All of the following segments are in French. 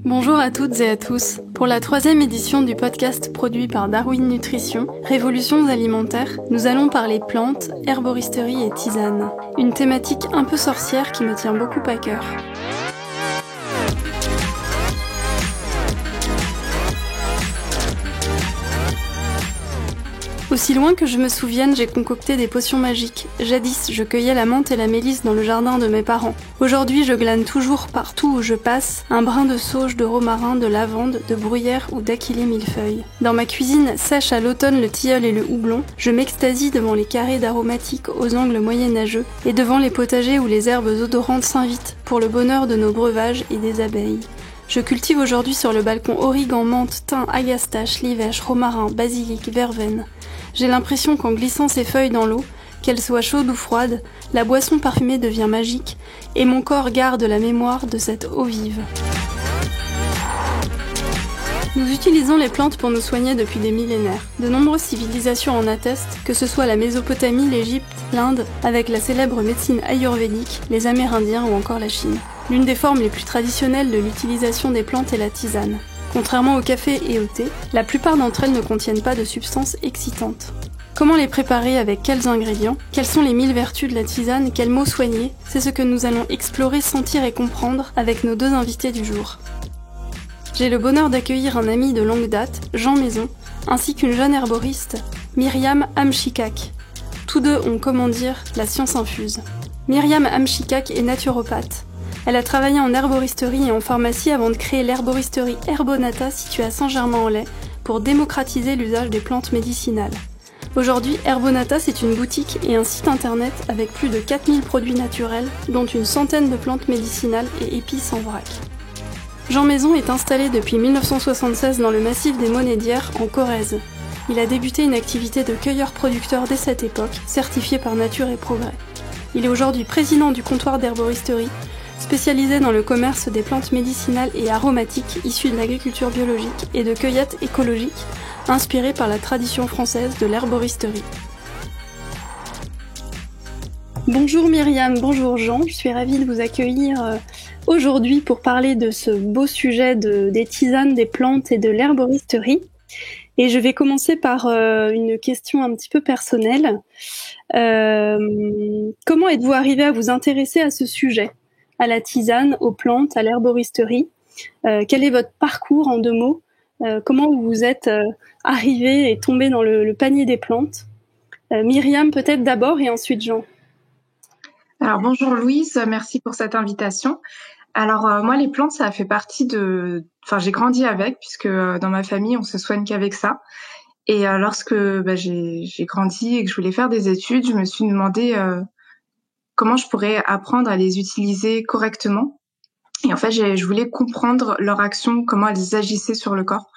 Bonjour à toutes et à tous. Pour la 3e édition du podcast produit par Darwin Nutrition, Révolutions alimentaires, nous allons parler plantes, herboristerie et tisane. Une thématique un peu sorcière qui me tient beaucoup à cœur. Aussi loin que je me souvienne, j'ai concocté des potions magiques. Jadis, je cueillais la menthe et la mélisse dans le jardin de mes parents. Aujourd'hui, je glane toujours partout où je passe un brin de sauge, de romarin, de lavande, de bruyère ou d'aquilée millefeuille. Dans ma cuisine, sèche à l'automne le tilleul et le houblon, je m'extasie devant les carrés d'aromatiques aux angles moyenâgeux et devant les potagers où les herbes odorantes s'invitent pour le bonheur de nos breuvages et des abeilles. Je cultive aujourd'hui sur le balcon origan, menthe, thym, agastache, livèche, romarin, basilic, verveine. J'ai l'impression qu'en glissant ces feuilles dans l'eau, qu'elles soient chaudes ou froides, la boisson parfumée devient magique et mon corps garde la mémoire de cette eau vive. Nous utilisons les plantes pour nous soigner depuis des millénaires. De nombreuses civilisations en attestent, que ce soit la Mésopotamie, l'Égypte, l'Inde, avec la célèbre médecine ayurvédique, les Amérindiens ou encore la Chine. L'une des formes les plus traditionnelles de l'utilisation des plantes est la tisane. Contrairement au café et au thé, la plupart d'entre elles ne contiennent pas de substances excitantes. Comment les préparer, avec quels ingrédients? Quelles sont les 1000 vertus de la tisane? Quels mots soigner? C'est ce que nous allons explorer, sentir et comprendre avec nos deux invités du jour. J'ai le bonheur d'accueillir un ami de longue date, Jean Maison, ainsi qu'une jeune herboriste, Myriam Amchikak. Tous deux ont, comment dire, la science infuse. Myriam Amchikak est naturopathe. Elle a travaillé en herboristerie et en pharmacie avant de créer l'herboristerie Herbonata située à Saint-Germain-en-Laye pour démocratiser l'usage des plantes médicinales. Aujourd'hui, Herbonata, c'est une boutique et un site internet avec plus de 4000 produits naturels, dont une centaine de plantes médicinales et épices en vrac. Jean Maison est installé depuis 1976 dans le massif des Monédières, en Corrèze. Il a débuté une activité de cueilleur-producteur dès cette époque, certifié par Nature et Progrès. Il est aujourd'hui président du comptoir d'herboristerie, spécialisé dans le commerce des plantes médicinales et aromatiques issues de l'agriculture biologique et de cueillette écologique, inspirée par la tradition française de l'herboristerie. Bonjour Myriam, bonjour Jean, je suis ravie de vous accueillir aujourd'hui pour parler de ce beau sujet des tisanes, des plantes et de l'herboristerie. Et je vais commencer par une question un petit peu personnelle. Comment êtes-vous arrivé à vous intéresser à ce sujet ? À la tisane, aux plantes, à l'herboristerie. Quel est votre parcours en 2 mots? Comment vous êtes arrivé et tombé dans le panier des plantes? Myriam peut-être d'abord et ensuite Jean. Alors bonjour Louise, merci pour cette invitation. Alors moi les plantes ça a fait partie j'ai grandi avec puisque dans ma famille on se soigne qu'avec ça. Et lorsque j'ai grandi et que je voulais faire des études, je me suis demandé comment je pourrais apprendre à les utiliser correctement. Et en fait, je voulais comprendre leur action, comment elles agissaient sur le corps.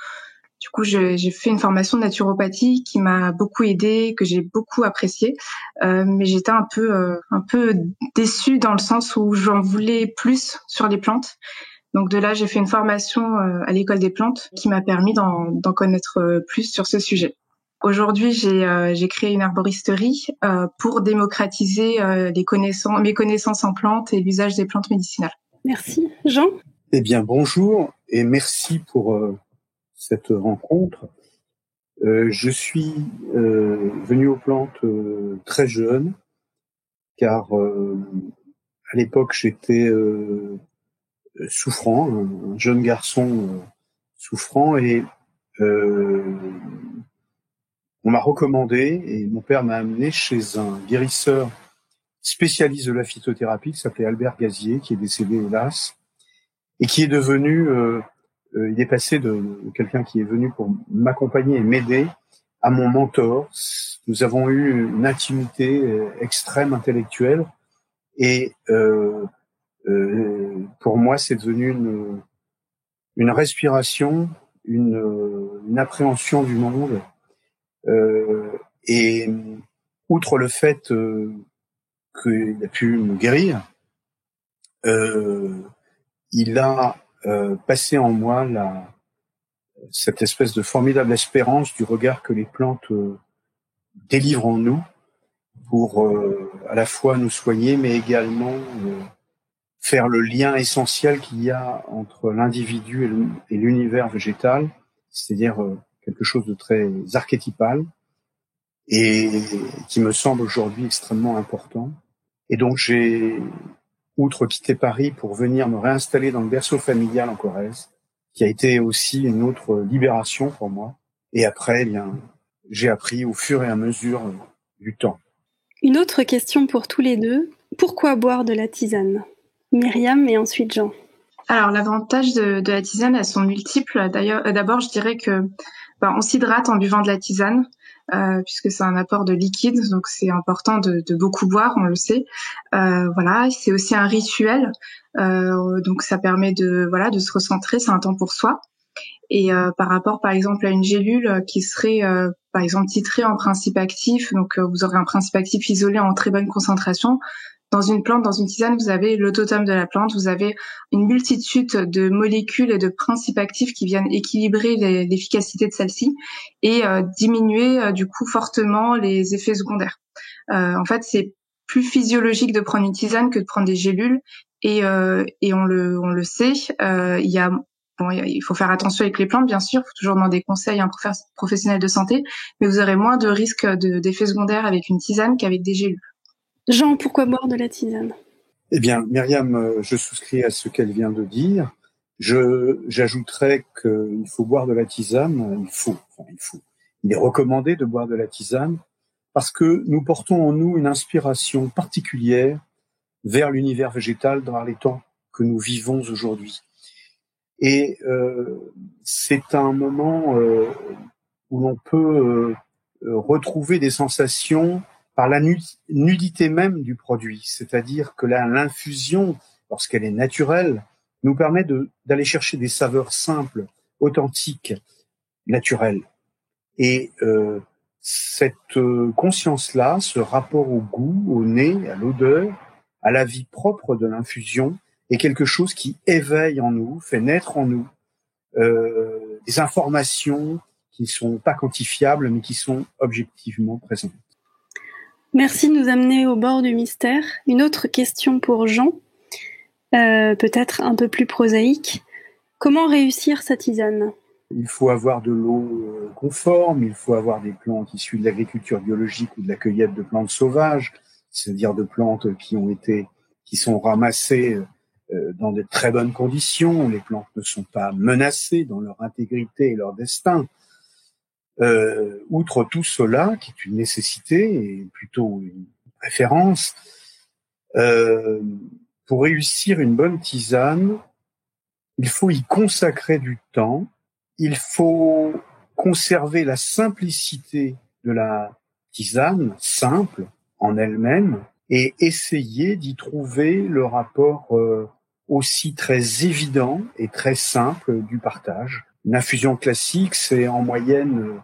Du coup, j'ai fait une formation de naturopathie qui m'a beaucoup aidée, que j'ai beaucoup appréciée. Mais j'étais un peu déçue dans le sens où j'en voulais plus sur les plantes. Donc de là, j'ai fait une formation à l'école des plantes qui m'a permis d'en connaître plus sur ce sujet. Aujourd'hui, j'ai créé une herboristerie pour démocratiser mes connaissances en plantes et l'usage des plantes médicinales. Merci. Jean ? Eh bien, bonjour et merci pour cette rencontre. Je suis venu aux plantes très jeune, car à l'époque, j'étais souffrant, un jeune garçon souffrant, et on m'a recommandé, et mon père m'a amené chez un guérisseur spécialiste de la phytothérapie qui s'appelait Albert Gazier, qui est décédé hélas, et qui est devenu, il est passé de quelqu'un qui est venu pour m'accompagner et m'aider à mon mentor. Nous avons eu une intimité extrême intellectuelle, et pour moi c'est devenu une respiration, une appréhension du monde. Et outre le fait qu'il a pu me guérir, il a passé en moi cette espèce de formidable espérance du regard que les plantes délivrent en nous pour à la fois nous soigner, mais également faire le lien essentiel qu'il y a entre l'individu et l'univers végétal, c'est-à-dire quelque chose de très archétypal et qui me semble aujourd'hui extrêmement important. Et donc j'ai, outre quitté Paris pour venir me réinstaller dans le berceau familial en Corrèze, qui a été aussi une autre libération pour moi. Et après, j'ai appris au fur et à mesure du temps. Une autre question pour tous les deux. Pourquoi boire de la tisane ? Myriam et ensuite Jean. Alors, l'avantage de la tisane, elles sont multiples. D'ailleurs, d'abord, je dirais que on s'hydrate en buvant de la tisane, puisque c'est un apport de liquide, donc c'est important de beaucoup boire, on le sait. Voilà, c'est aussi un rituel, donc ça permet de se recentrer, c'est un temps pour soi. Et par rapport, par exemple, à une gélule qui serait, par exemple, titrée en principe actif, donc vous aurez un principe actif isolé en très bonne concentration. Dans une plante, dans une tisane, vous avez l'autotome de la plante, vous avez une multitude de molécules et de principes actifs qui viennent équilibrer l'efficacité de celle-ci et diminuer du coup fortement les effets secondaires. En fait, c'est plus physiologique de prendre une tisane que de prendre des gélules et on le sait. Il faut faire attention avec les plantes, bien sûr. Il faut toujours demander conseil à un professionnel de santé, mais vous aurez moins de risques d'effets secondaires avec une tisane qu'avec des gélules. Jean, pourquoi boire de la tisane ? Eh bien, Myriam, je souscris à ce qu'elle vient de dire. J'ajouterais qu'il faut boire de la tisane. Il est recommandé de boire de la tisane parce que nous portons en nous une inspiration particulière vers l'univers végétal dans les temps que nous vivons aujourd'hui. Et c'est un moment où l'on peut retrouver des sensations par la nudité même du produit, c'est-à-dire que l'infusion, lorsqu'elle est naturelle, nous permet d'aller chercher des saveurs simples, authentiques, naturelles. Et cette conscience-là, ce rapport au goût, au nez, à l'odeur, à la vie propre de l'infusion, est quelque chose qui éveille en nous, fait naître en nous des informations qui ne sont pas quantifiables, mais qui sont objectivement présentes. Merci de nous amener au bord du mystère. Une autre question pour Jean, peut-être un peu plus prosaïque. Comment réussir sa tisane ? Il faut avoir de l'eau conforme, il faut avoir des plantes issues de l'agriculture biologique ou de la cueillette de plantes sauvages, c'est-à-dire de plantes qui sont ramassées dans de très bonnes conditions. Les plantes ne sont pas menacées dans leur intégrité et leur destin. Outre tout cela, qui est une nécessité et plutôt une préférence, pour réussir une bonne tisane, il faut y consacrer du temps, il faut conserver la simplicité de la tisane, simple en elle-même, et essayer d'y trouver le rapport aussi très évident et très simple du partage. Une infusion classique, c'est en moyenne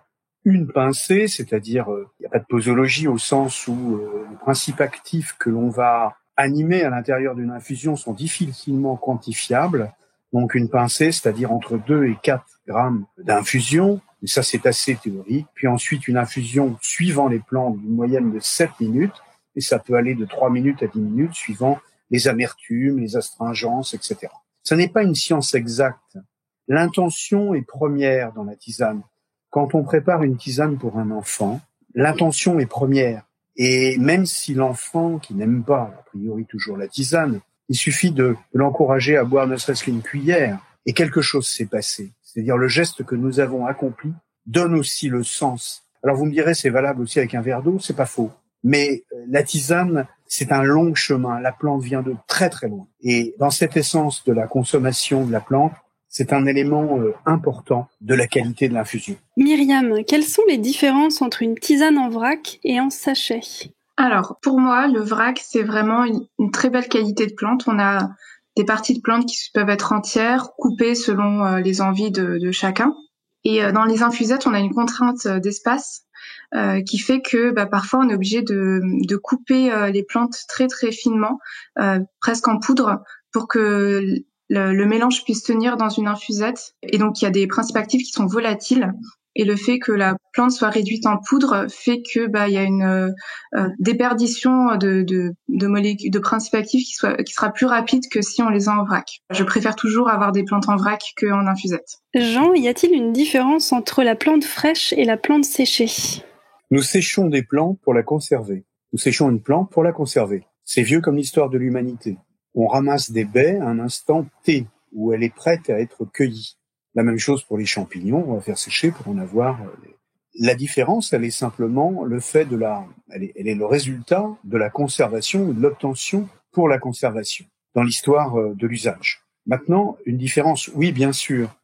une pincée, c'est-à-dire il n'y a pas de posologie au sens où les principes actifs que l'on va animer à l'intérieur d'une infusion sont difficilement quantifiables. Donc une pincée, c'est-à-dire entre 2 et 4 grammes d'infusion, et ça c'est assez théorique. Puis ensuite une infusion suivant les plantes d'une moyenne de 7 minutes, et ça peut aller de 3 minutes à 10 minutes suivant les amertumes, les astringences, etc. Ce n'est pas une science exacte. L'intention est première dans la tisane. Quand on prépare une tisane pour un enfant, l'intention est première. Et même si l'enfant, qui n'aime pas, a priori toujours la tisane, il suffit de l'encourager à boire ne serait-ce qu'une cuillère, et quelque chose s'est passé. C'est-à-dire le geste que nous avons accompli donne aussi le sens. Alors vous me direz, c'est valable aussi avec un verre d'eau, c'est pas faux. Mais la tisane, c'est un long chemin. La plante vient de très très loin. Et dans cette essence de la consommation de la plante, c'est un élément important de la qualité de l'infusion. Myriam, quelles sont les différences entre une tisane en vrac et en sachet ? Alors, pour moi, le vrac, c'est vraiment une très belle qualité de plante. On a des parties de plantes qui peuvent être entières, coupées selon les envies de chacun. Et dans les infusettes, on a une contrainte d'espace qui fait que parfois on est obligé de couper les plantes très très finement, presque en poudre, pour que le mélange puisse tenir dans une infusette. Et donc il y a des principes actifs qui sont volatiles et le fait que la plante soit réduite en poudre fait que il y a une déperdition de molécules, de principes actifs qui sera plus rapide que si on les a en vrac. Je préfère toujours avoir des plantes en vrac qu'en infusette. Jean, y a-t-il une différence entre la plante fraîche et la plante séchée? Nous séchons des plantes pour la conserver. Nous séchons une plante pour la conserver. C'est vieux comme l'histoire de l'humanité. On ramasse des baies à un instant T, où elle est prête à être cueillie. La même chose pour les champignons, on va faire sécher pour en avoir. La différence, elle est simplement le fait elle est le résultat de la conservation ou de l'obtention pour la conservation dans l'histoire de l'usage. Maintenant, une différence, oui, bien sûr.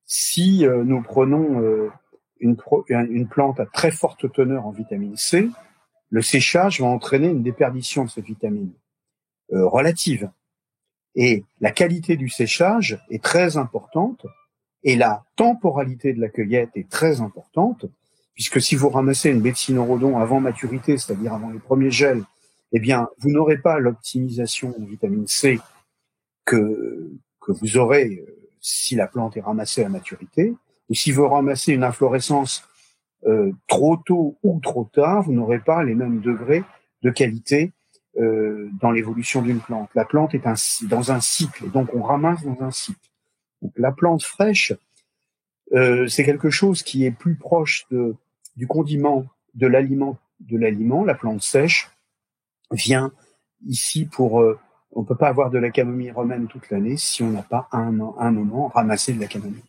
Si nous prenons une plante à très forte teneur en vitamine C, le séchage va entraîner une déperdition de cette vitamine relative. Et la qualité du séchage est très importante et la temporalité de la cueillette est très importante, puisque si vous ramassez une baie de cynorrhodon avant maturité, c'est-à-dire avant les premiers gels, eh bien, vous n'aurez pas l'optimisation en vitamine C que vous aurez si la plante est ramassée à maturité. Ou si vous ramassez une inflorescence trop tôt ou trop tard, vous n'aurez pas les mêmes degrés de qualité dans l'évolution d'une plante. La plante est dans un cycle, et donc on ramasse dans un cycle. Donc la plante fraîche, c'est quelque chose qui est plus proche du condiment, de l'aliment. La plante sèche vient ici pour... on peut pas avoir de la camomille romaine toute l'année si on n'a pas à un moment ramassé de la camomille.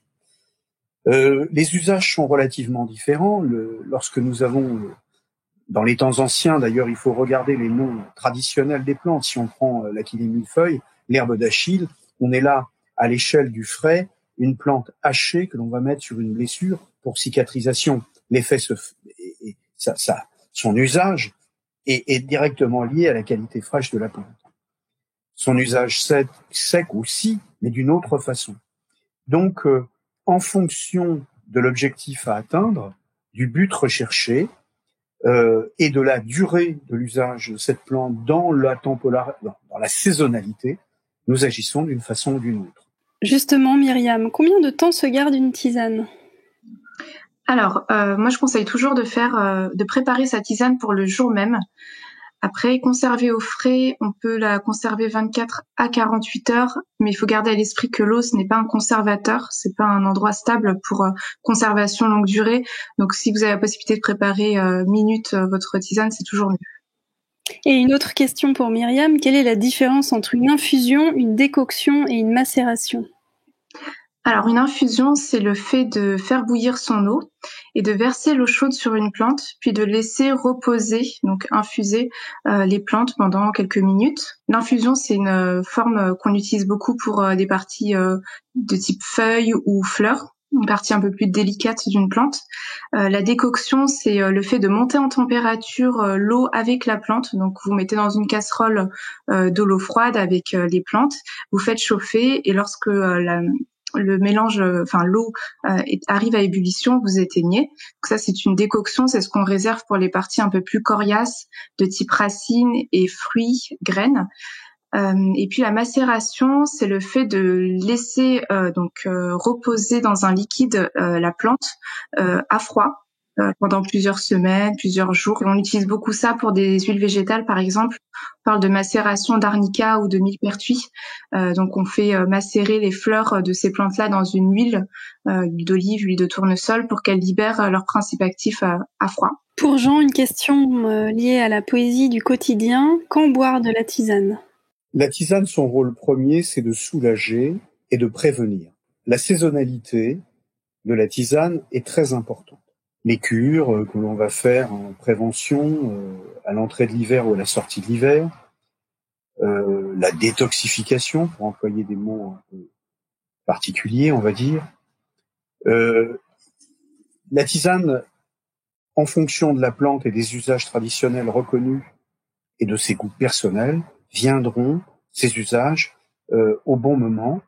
Les usages sont relativement différents. Lorsque nous avons, dans les temps anciens, d'ailleurs, il faut regarder les noms traditionnels des plantes. Si on prend l'Achillée millefeuille, l'herbe d'Achille, on est là à l'échelle du frais, une plante hachée que l'on va mettre sur une blessure pour cicatrisation. L'effet son usage est directement lié à la qualité fraîche de la plante. Son usage sec aussi, mais d'une autre façon. Donc, en fonction de l'objectif à atteindre, du but recherché et de la durée de l'usage de cette plante dans la saisonnalité, nous agissons d'une façon ou d'une autre. Justement, Myriam, combien de temps se garde une tisane ? Alors, moi je conseille toujours de préparer sa tisane pour le jour même. Après, conserver au frais, on peut la conserver 24 à 48 heures, mais il faut garder à l'esprit que l'eau, ce n'est pas un conservateur, c'est pas un endroit stable pour conservation longue durée. Donc, si vous avez la possibilité de préparer minute votre tisane, c'est toujours mieux. Et une autre question pour Myriam, quelle est la différence entre une infusion, une décoction et une macération ? Alors, une infusion, c'est le fait de faire bouillir son eau et de verser l'eau chaude sur une plante, puis de laisser reposer, donc infuser les plantes pendant quelques minutes. L'infusion, c'est une forme qu'on utilise beaucoup pour des parties de type feuilles ou fleurs, une partie un peu plus délicate d'une plante. La décoction, c'est le fait de monter en température l'eau avec la plante. Donc, vous mettez dans une casserole de l'eau froide avec les plantes, vous faites chauffer et lorsque le mélange, l'eau arrive à ébullition, vous éteignez. Donc ça, c'est une décoction, c'est ce qu'on réserve pour les parties un peu plus coriaces, de type racines et fruits, graines. Et puis la macération, c'est le fait de laisser reposer dans un liquide la plante à froid pendant plusieurs semaines, plusieurs jours. On utilise beaucoup ça pour des huiles végétales, par exemple. On parle de macération d'arnica ou de millepertuis. Donc, on fait macérer les fleurs de ces plantes-là dans une huile d'olive, huile de tournesol, pour qu'elles libèrent leur principe actif à froid. Pour Jean, une question liée à la poésie du quotidien. Quand boire de la tisane ? La tisane, son rôle premier, c'est de soulager et de prévenir. La saisonnalité de la tisane est très importante. Les cures que l'on va faire en prévention à l'entrée de l'hiver ou à la sortie de l'hiver, la détoxification, pour employer des mots un peu particuliers, on va dire. La tisane, en fonction de la plante et des usages traditionnels reconnus et de ses goûts personnels, viendront ces usages au bon moment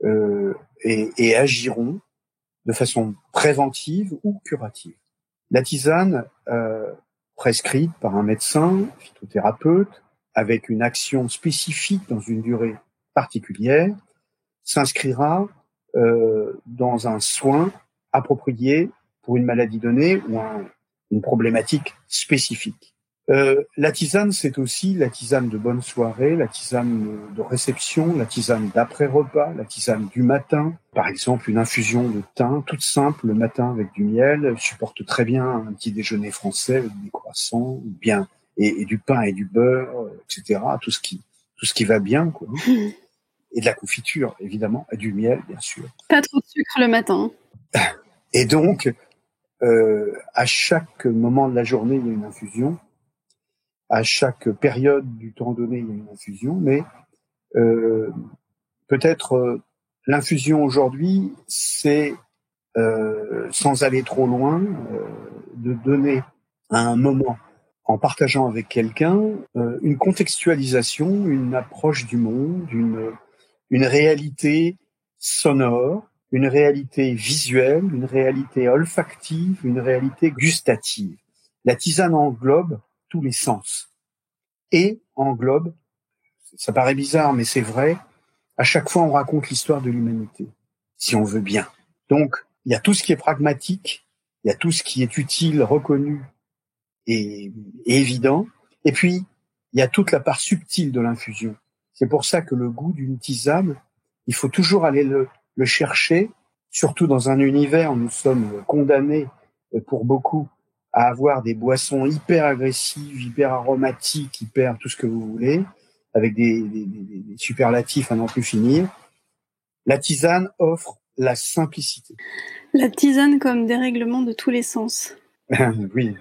et agiront de façon préventive ou curative. La tisane, prescrite par un médecin, phytothérapeute, avec une action spécifique dans une durée particulière, s'inscrira dans un soin approprié pour une maladie donnée ou une problématique spécifique. La tisane, c'est aussi la tisane de bonne soirée, la tisane de réception, la tisane d'après-repas, la tisane du matin. Par exemple, une infusion de thym, toute simple, le matin avec du miel, supporte très bien un petit déjeuner français avec des croissants, bien, et du pain et du beurre, etc. Tout ce qui va bien, quoi. Et de la confiture, évidemment, et du miel, bien sûr. Pas trop de sucre le matin. Et donc, à chaque moment de la journée, il y a une infusion. À chaque période du temps donné, il y a une infusion, mais peut-être l'infusion aujourd'hui, c'est, sans aller trop loin, de donner à un moment, en partageant avec quelqu'un, une contextualisation, une approche du monde, une réalité sonore, une réalité visuelle, une réalité olfactive, une réalité gustative. La tisane englobe tous les sens et englobe, ça paraît bizarre mais c'est vrai, à chaque fois on raconte l'histoire de l'humanité, si on veut bien. Donc il y a tout ce qui est pragmatique, il y a tout ce qui est utile, reconnu et évident, et puis il y a toute la part subtile de l'infusion. C'est pour ça que le goût d'une tisane, il faut toujours aller le chercher, surtout dans un univers où nous sommes condamnés pour beaucoup à avoir des boissons hyper agressives, hyper aromatiques, hyper tout ce que vous voulez, avec des superlatifs à n'en plus finir. La tisane offre la simplicité. La tisane comme dérèglement de tous les sens. Oui,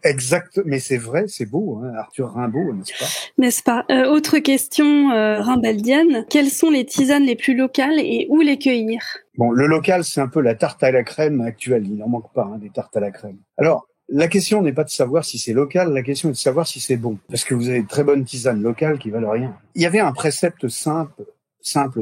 exact, mais c'est vrai, c'est beau, hein, Arthur Rimbaud, n'est-ce pas ? N'est-ce pas ? Autre question rimbaldienne, quelles sont les tisanes les plus locales et où les cueillir ? Bon, le local, c'est un peu la tarte à la crème actuelle, il n'en manque pas, hein, des tartes à la crème. Alors, la question n'est pas de savoir si c'est local, la question est de savoir si c'est bon, parce que vous avez de très bonnes tisanes locales qui valent rien. Il y avait un précepte simple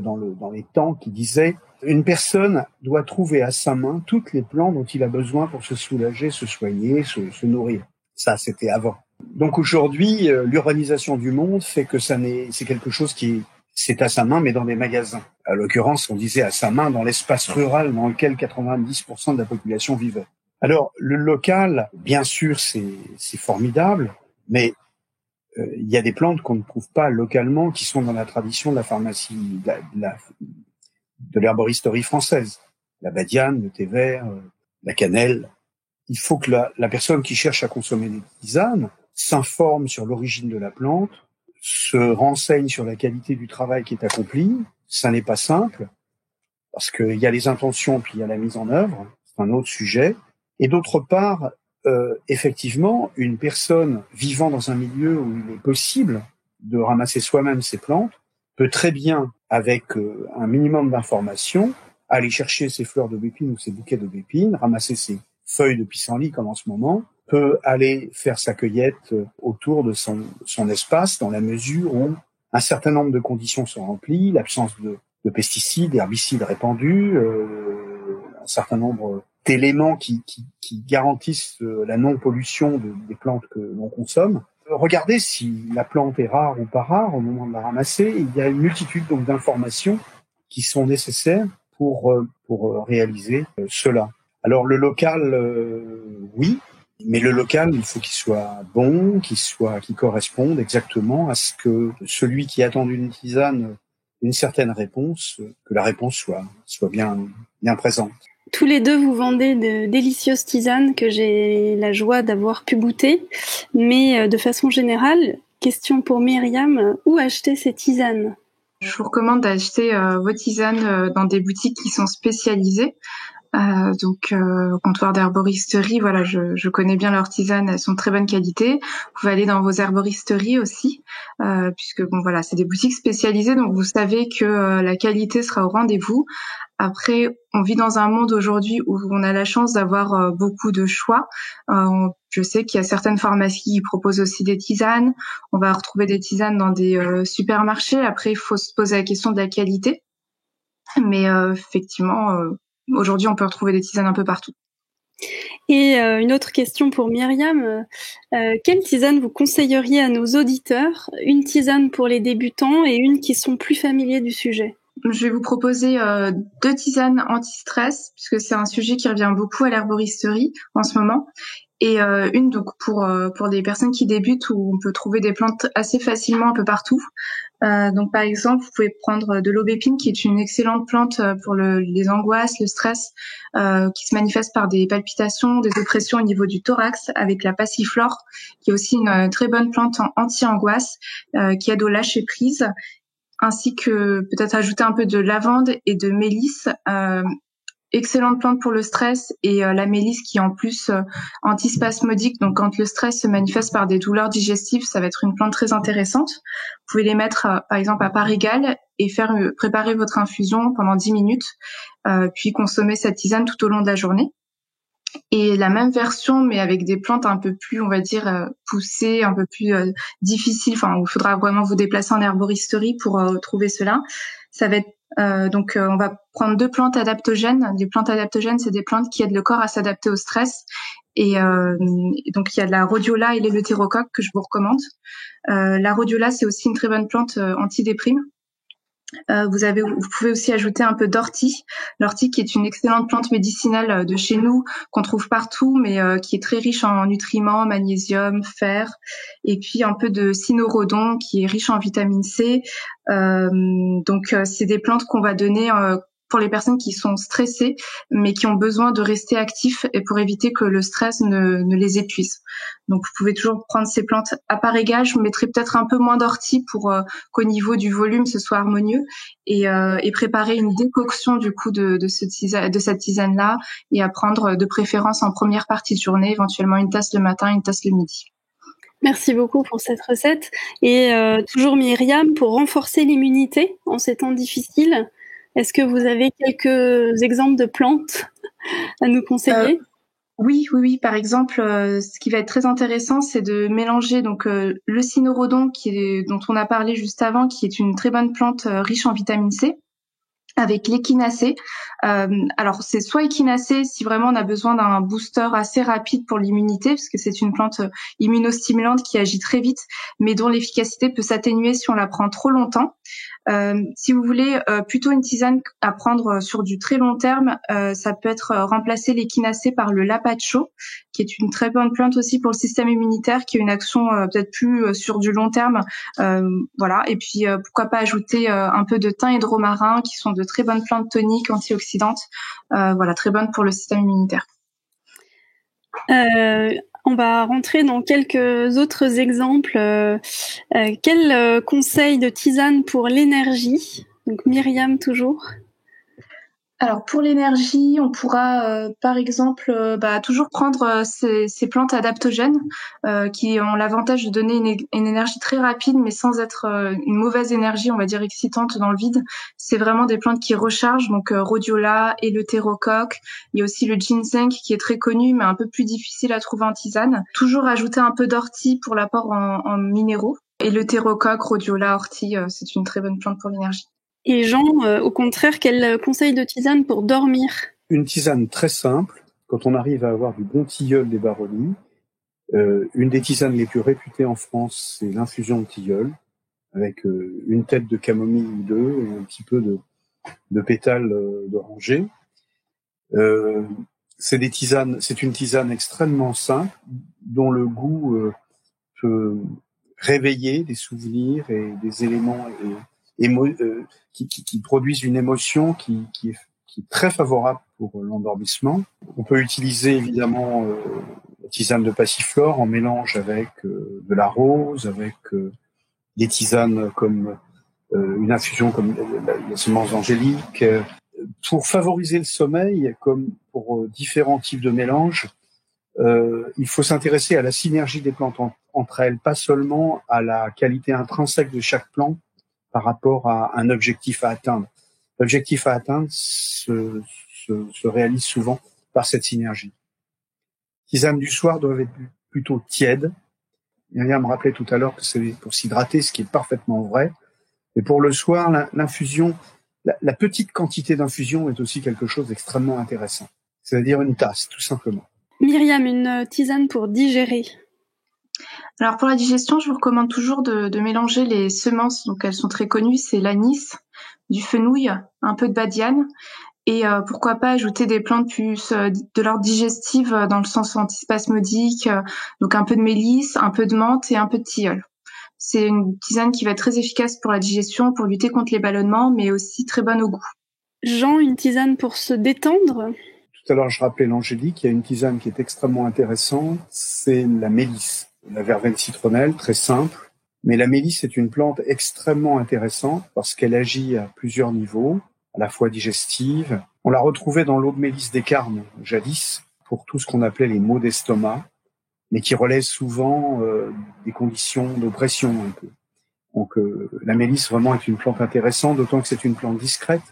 dans les temps qui disait: une personne doit trouver à sa main toutes les plantes dont il a besoin pour se soulager, se soigner, se nourrir. Ça, c'était avant. Donc aujourd'hui, l'urbanisation du monde fait que c'est quelque chose c'est à sa main, mais dans des magasins. À l'occurrence, on disait à sa main dans l'espace rural dans lequel 90% de la population vivait. Alors, le local, bien sûr, c'est formidable, mais il y a des plantes qu'on ne trouve pas localement, qui sont dans la tradition de la pharmacie, de l'herboristerie française. La badiane, le thé vert, la cannelle. Il faut que la personne qui cherche à consommer des tisanes s'informe sur l'origine de la plante, se renseigne sur la qualité du travail qui est accompli. Ça n'est pas simple, parce qu'il y a les intentions, puis il y a la mise en œuvre. C'est un autre sujet. Et d'autre part, effectivement, une personne vivant dans un milieu où il est possible de ramasser soi-même ses plantes peut très bien, avec un minimum d'informations, aller chercher ses fleurs d'aubépine ou ses bouquets d'aubépine, ramasser ses feuilles de pissenlit comme en ce moment, peut aller faire sa cueillette autour de son espace dans la mesure où un certain nombre de conditions sont remplies, l'absence de pesticides, d'herbicides répandus, un certain nombre d'éléments qui garantissent la non-pollution des plantes que l'on consomme. Regardez si la plante est rare ou pas rare au moment de la ramasser. Il y a une multitude donc d'informations qui sont nécessaires pour réaliser cela. Alors le local, oui, mais le local, il faut qu'il soit bon, qu'il corresponde exactement à ce que celui qui attend d'une tisane une certaine réponse, que la réponse soit bien présente. Tous les deux, vous vendez de délicieuses tisanes que j'ai la joie d'avoir pu goûter. Mais de façon générale, question pour Myriam, où acheter ces tisanes ? Je vous recommande d'acheter vos tisanes dans des boutiques qui sont spécialisées. Comptoir d'herboristerie, voilà, je connais bien leurs tisanes, elles sont de très bonne qualité. Vous pouvez aller dans vos herboristeries aussi, puisque bon voilà, c'est des boutiques spécialisées, donc vous savez que la qualité sera au rendez-vous. Après, on vit dans un monde aujourd'hui où on a la chance d'avoir beaucoup de choix. Je sais qu'il y a certaines pharmacies qui proposent aussi des tisanes. On va retrouver des tisanes dans des supermarchés. Après, il faut se poser la question de la qualité. Mais effectivement, aujourd'hui, on peut retrouver des tisanes un peu partout. Et une autre question pour Myriam. Quelle tisane vous conseilleriez à nos auditeurs ? Une tisane pour les débutants et une qui sont plus familiers du sujet ? Je vais vous proposer 2 tisanes anti-stress, puisque c'est un sujet qui revient beaucoup à l'herboristerie en ce moment. Et une donc pour des personnes qui débutent, où on peut trouver des plantes assez facilement un peu partout. Donc par exemple, vous pouvez prendre de l'aubépine, qui est une excellente plante pour les angoisses, le stress, qui se manifeste par des palpitations, des oppressions au niveau du thorax, avec la passiflore, qui est aussi une très bonne plante anti-angoisse, qui aide au lâcher prise, ainsi que peut-être ajouter un peu de lavande et de mélisse. Excellente plante pour le stress, et la mélisse qui est en plus antispasmodique. Donc quand le stress se manifeste par des douleurs digestives, ça va être une plante très intéressante. Vous pouvez les mettre par exemple à part égale et préparer votre infusion pendant 10 minutes, puis consommer cette tisane tout au long de la journée. Et la même version, mais avec des plantes un peu plus, on va dire, poussées, un peu plus difficiles, enfin où il faudra vraiment vous déplacer en herboristerie pour trouver cela. Ça va être on va prendre 2 plantes adaptogènes. Les plantes adaptogènes, c'est des plantes qui aident le corps à s'adapter au stress. Et donc il y a de la rhodiola et l'éleutérocoque que je vous recommande. La rhodiola, c'est aussi une très bonne plante antidéprime. Vous pouvez aussi ajouter un peu d'ortie. L'ortie, qui est une excellente plante médicinale de chez nous, qu'on trouve partout, mais qui est très riche en nutriments, magnésium, fer, et puis un peu de cynorrhodon, qui est riche en vitamine C. C'est des plantes qu'on va donner pour les personnes qui sont stressées, mais qui ont besoin de rester actifs, et pour éviter que le stress ne les épuise. Donc, vous pouvez toujours prendre ces plantes à part égale. Je mettrai peut-être un peu moins d'ortie pour qu'au niveau du volume, ce soit harmonieux, et préparer une décoction du coup de cette tisane-là, et à prendre de préférence en première partie de journée, éventuellement une tasse le matin, une tasse le midi. Merci beaucoup pour cette recette. Et toujours Myriam, pour renforcer l'immunité en ces temps difficiles, est-ce que vous avez quelques exemples de plantes à nous conseiller ? Oui. Par exemple, ce qui va être très intéressant, c'est de mélanger donc le cynorrhodon, dont on a parlé juste avant, qui est une très bonne plante riche en vitamine C, avec l'échinacée. Alors c'est soit échinacée si vraiment on a besoin d'un booster assez rapide pour l'immunité, parce que c'est une plante immunostimulante qui agit très vite, mais dont l'efficacité peut s'atténuer si on la prend trop longtemps. Si vous voulez plutôt une tisane à prendre sur du très long terme, ça peut être remplacer l'échinacée par le lapacho, qui est une très bonne plante aussi pour le système immunitaire, qui a une action peut-être plus sur du long terme. Voilà. Et puis pourquoi pas ajouter un peu de thym et de romarin, qui sont de très bonnes plantes toniques, antioxydantes. Voilà, très bonnes pour le système immunitaire. On va rentrer dans quelques autres exemples. Quel conseil de tisane pour l'énergie ? Donc Myriam toujours. Alors pour l'énergie, on pourra par exemple toujours prendre ces plantes adaptogènes qui ont l'avantage de donner une énergie très rapide, mais sans être une mauvaise énergie, on va dire excitante dans le vide. C'est vraiment des plantes qui rechargent, donc rhodiola, éleutérocoque. Il y a aussi le ginseng qui est très connu, mais un peu plus difficile à trouver en tisane. Toujours ajouter un peu d'ortie pour l'apport en minéraux. Éleutérocoque, rhodiola, ortie, c'est une très bonne plante pour l'énergie. Et Jean, au contraire, quel conseil de tisane pour dormir ? Une tisane très simple, quand on arrive à avoir du bon tilleul des baronnies. Une des tisanes les plus réputées en France, c'est l'infusion de tilleul, avec une tête de camomille ou 2 et un petit peu de pétales d'oranger. C'est une tisane extrêmement simple, dont le goût peut réveiller des souvenirs et des éléments qui produisent une émotion qui est très favorable pour l'endormissement. On peut utiliser évidemment la tisane de passiflore en mélange avec de la rose, avec des tisanes comme une infusion comme la semence d'angélique. Pour favoriser le sommeil, comme pour différents types de mélanges, il faut s'intéresser à la synergie des plantes entre elles, pas seulement à la qualité intrinsèque de chaque plante par rapport à un objectif à atteindre. L'objectif à atteindre se réalise souvent par cette synergie. Les tisanes du soir doivent être plutôt tièdes. Myriam me rappelait tout à l'heure que c'est pour s'hydrater, ce qui est parfaitement vrai. Mais pour le soir, l'infusion, la petite quantité d'infusion est aussi quelque chose d'extrêmement intéressant. C'est-à-dire une tasse, tout simplement. Myriam, une tisane pour digérer. Alors pour la digestion, je vous recommande toujours de mélanger les semences. Donc elles sont très connues, c'est l'anis, du fenouil, un peu de badiane. Et pourquoi pas ajouter des plantes plus de l'ordre digestive dans le sens antispasmodique, donc un peu de mélisse, un peu de menthe et un peu de tilleul. C'est une tisane qui va être très efficace pour la digestion, pour lutter contre les ballonnements, mais aussi très bonne au goût. Jean, une tisane pour se détendre? Tout à l'heure, je rappelais l'angélique. Il y a une tisane qui est extrêmement intéressante, c'est la mélisse. La verveine citronnelle, très simple. Mais la mélisse est une plante extrêmement intéressante parce qu'elle agit à plusieurs niveaux, à la fois digestive. On la retrouvait dans l'eau de mélisse des Carmes, jadis, pour tout ce qu'on appelait les maux d'estomac, mais qui relèvent souvent des conditions d'oppression un peu. Donc la mélisse vraiment est une plante intéressante, d'autant que c'est une plante discrète.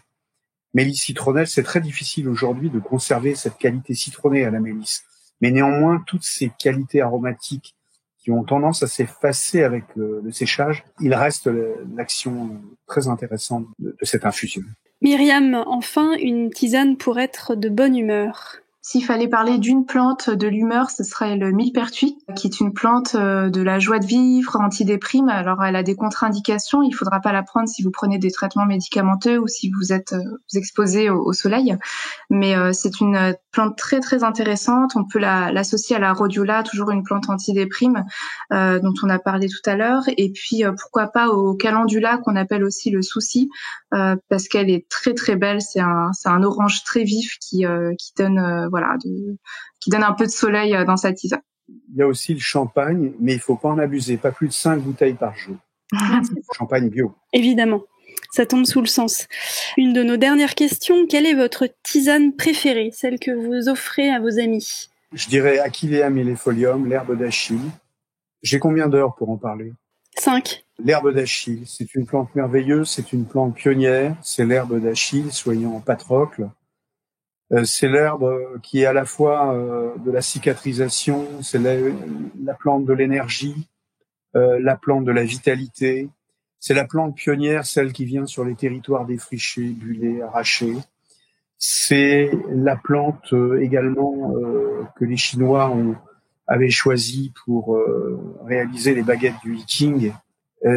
Mélisse citronnelle, c'est très difficile aujourd'hui de conserver cette qualité citronnée à la mélisse. Mais néanmoins, toutes ces qualités aromatiques qui ont tendance à s'effacer avec le séchage, il reste l'action très intéressante de cette infusion. Myriam, enfin, une tisane pour être de bonne humeur. S'il fallait parler d'une plante de l'humeur, ce serait le millepertuis, qui est une plante de la joie de vivre, antidéprime. Alors, elle a des contre-indications. Il faudra pas la prendre si vous prenez des traitements médicamenteux ou si vous êtes vous exposé au soleil. Mais c'est une plante très, très intéressante. On peut l'associer à la rhodiola, toujours une plante antidéprime, dont on a parlé tout à l'heure. Et puis, pourquoi pas au calendula, qu'on appelle aussi le souci, parce qu'elle est très, très belle. C'est un orange très vif qui donne... qui donne un peu de soleil dans sa tisane. Il y a aussi le champagne, mais il faut pas en abuser, pas plus de 5 bouteilles par jour. Champagne bio. Évidemment, ça tombe sous le sens. Une de nos dernières questions, quelle est votre tisane préférée, celle que vous offrez à vos amis? Je dirais Achillea millefolium, l'herbe d'Achille. J'ai combien d'heures pour en parler? 5. L'herbe d'Achille, c'est une plante merveilleuse, c'est une plante pionnière, c'est l'herbe d'Achille, soignant Patrocle. C'est l'herbe qui est à la fois de la cicatrisation, c'est la plante de l'énergie, la plante de la vitalité. C'est la plante pionnière, celle qui vient sur les territoires défrichés, brûlés, arrachés. C'est la plante également que les Chinois avaient choisi pour réaliser les baguettes du Viking.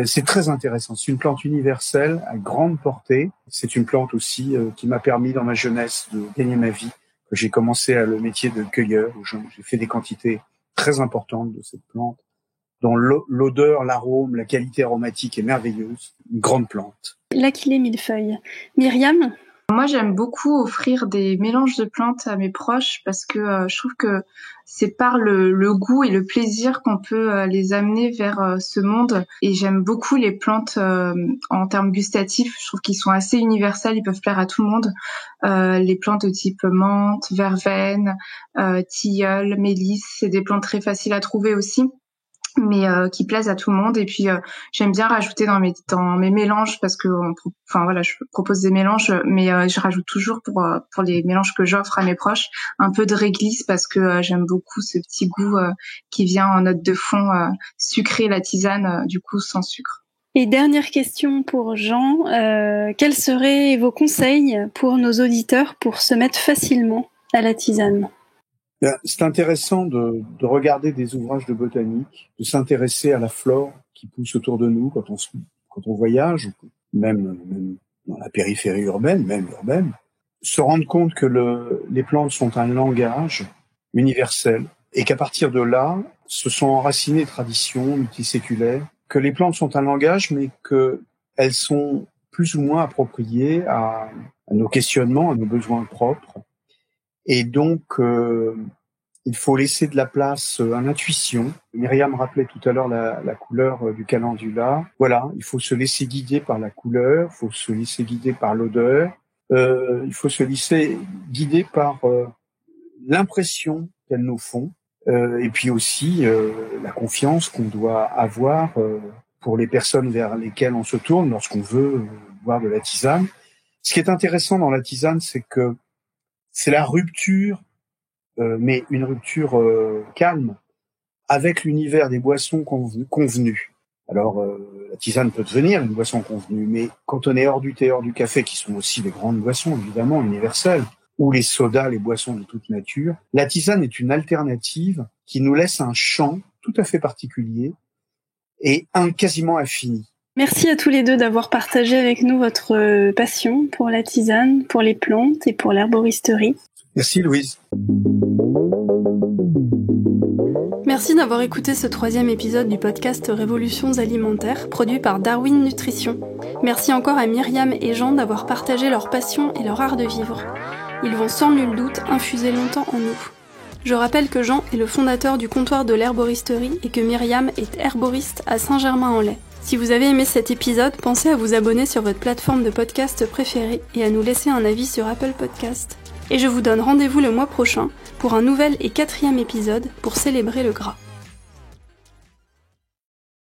C'est très intéressant. C'est une plante universelle à grande portée. C'est une plante aussi qui m'a permis dans ma jeunesse de gagner ma vie. J'ai commencé le métier de cueilleur. J'ai fait des quantités très importantes de cette plante, dont l'odeur, l'arôme, la qualité aromatique est merveilleuse. Une grande plante. L'Achillée millefeuille. Myriam? Moi, j'aime beaucoup offrir des mélanges de plantes à mes proches parce que je trouve que c'est par le goût et le plaisir qu'on peut les amener vers ce monde. Et j'aime beaucoup les plantes en termes gustatifs. Je trouve qu'ils sont assez universels, ils peuvent plaire à tout le monde. Les plantes de type menthe, verveine, tilleul, mélisse, c'est des plantes très faciles à trouver aussi, mais qui plaisent à tout le monde. Et puis j'aime bien rajouter dans mes mélanges parce que je propose des mélanges, mais je rajoute toujours pour les mélanges que j'offre à mes proches un peu de réglisse parce que j'aime beaucoup ce petit goût qui vient en note de fond sucré, la tisane du coup sans sucre. Et dernière question pour Jean, quels seraient vos conseils pour nos auditeurs pour se mettre facilement à la tisane? C'est intéressant de regarder des ouvrages de botanique, de s'intéresser à la flore qui pousse autour de nous quand on voyage, même dans la périphérie urbaine, même urbaine. Se rendre compte que les plantes sont un langage universel et qu'à partir de là, se sont enracinées traditions multiséculaires, que les plantes sont un langage, mais qu'elles sont plus ou moins appropriées à nos questionnements, à nos besoins propres. Et donc, il faut laisser de la place à l'intuition. Myriam rappelait tout à l'heure la couleur du calendula. Voilà, il faut se laisser guider par la couleur, il faut se laisser guider par l'odeur, il faut se laisser guider par l'impression qu'elles nous font, et puis aussi la confiance qu'on doit avoir pour les personnes vers lesquelles on se tourne lorsqu'on veut boire de la tisane. Ce qui est intéressant dans la tisane, c'est que c'est la rupture, mais une rupture calme, avec l'univers des boissons convenues. Alors, la tisane peut devenir une boisson convenue, mais quand on est hors du thé, hors du café, qui sont aussi des grandes boissons, évidemment, universelles, ou les sodas, les boissons de toute nature, la tisane est une alternative qui nous laisse un champ tout à fait particulier et quasiment infini. Merci à tous les deux d'avoir partagé avec nous votre passion pour la tisane, pour les plantes et pour l'herboristerie. Merci Louise. Merci d'avoir écouté ce 3e épisode du podcast Révolutions alimentaires, produit par Darwin Nutrition. Merci encore à Myriam et Jean d'avoir partagé leur passion et leur art de vivre. Ils vont sans nul doute infuser longtemps en nous. Je rappelle que Jean est le fondateur du comptoir de l'herboristerie et que Myriam est herboriste à Saint-Germain-en-Laye. Si vous avez aimé cet épisode, pensez à vous abonner sur votre plateforme de podcast préférée et à nous laisser un avis sur Apple Podcast. Et je vous donne rendez-vous le mois prochain pour un nouvel et 4e épisode pour célébrer le gras.